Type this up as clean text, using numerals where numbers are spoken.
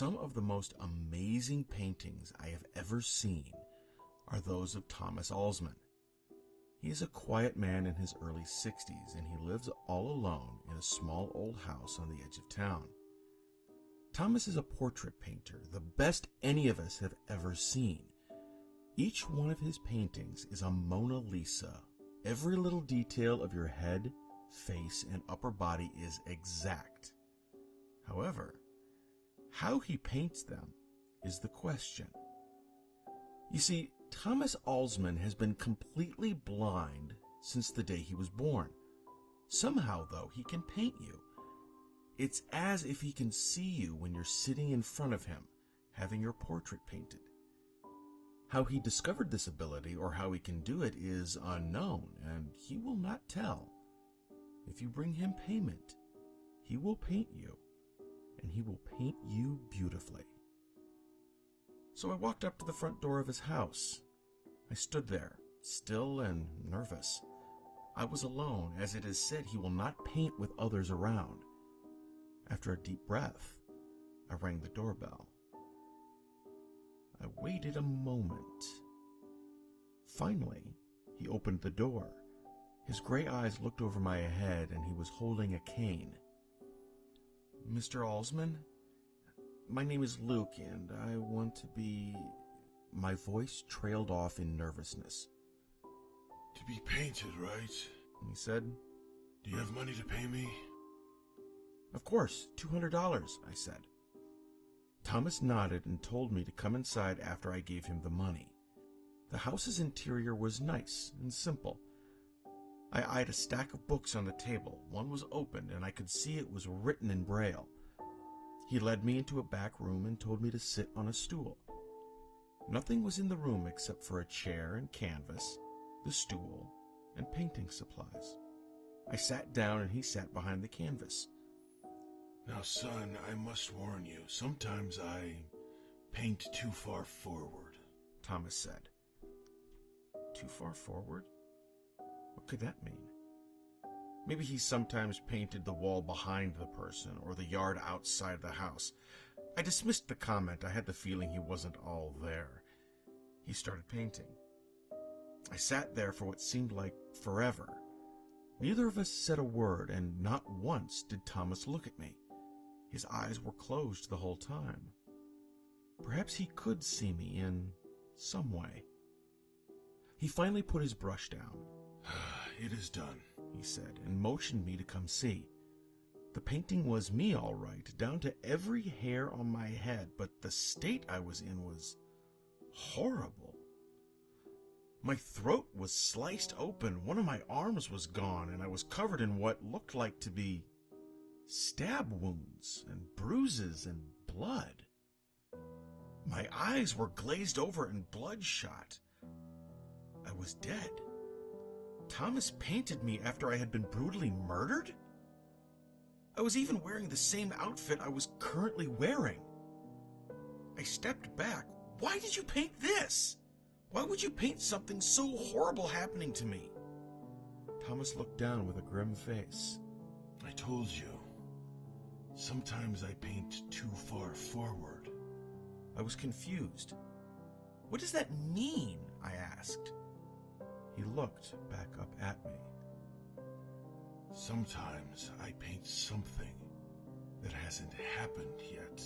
Some of the most amazing paintings I have ever seen are those of Thomas Alsman. He is a quiet man in his early 60s, and he lives all alone in a small old house on the edge of town. Thomas is a portrait painter, the best any of us have ever seen. Each one of his paintings is a Mona Lisa. Every little detail of your head, face, and upper body is exact. However, how he paints them is the question. You see, Thomas Alsman has been completely blind since the day he was born. Somehow, though, he can paint you. It's as if he can see you when you're sitting in front of him, having your portrait painted. How he discovered this ability or how he can do it is unknown, and he will not tell. If you bring him payment, he will paint you, and he will paint you beautifully. So I walked up to the front door of his house. I stood there, still and nervous. I was alone, as it is said he will not paint with others around. After a deep breath, I rang the doorbell. I waited a moment. Finally, he opened the door. His gray eyes looked over my head, and he was holding a cane. "Mr. Alsman? My name is Luke, and I want to be..." My voice trailed off in nervousness. "To be painted, right?" he said. "Do you have money to pay me?" "Of course, $200, I said. Thomas nodded and told me to come inside after I gave him the money. The house's interior was nice and simple. I eyed a stack of books on the table. One was opened, and I could see it was written in Braille. He led me into a back room and told me to sit on a stool. Nothing was in the room except for a chair and canvas, the stool, and painting supplies. I sat down, and he sat behind the canvas. "Now, son, I must warn you, sometimes I paint too far forward," Thomas said. Too far forward? What could that mean? Maybe he sometimes painted the wall behind the person or the yard outside the house. I dismissed the comment. I had the feeling he wasn't all there. He started painting. I sat there for what seemed like forever. Neither of us said a word, and not once did Thomas look at me. His eyes were closed the whole time. Perhaps he could see me in some way. He finally put his brush down. "It is done," he said, and motioned me to come see. The painting was me, all right, down to every hair on my head, but the state I was in was horrible. My throat was sliced open, one of my arms was gone, and I was covered in what looked like to be stab wounds and bruises and blood. My eyes were glazed over and bloodshot. I was dead. Thomas painted me after I had been brutally murdered? I was even wearing the same outfit I was currently wearing. I stepped back. Why did you paint this? Why would you paint something so horrible happening to me? Thomas looked down with a grim face. "I told you. Sometimes I paint too far forward." I was confused. "What does that mean?" I asked. He looked back up at me. "Sometimes I paint something that hasn't happened yet."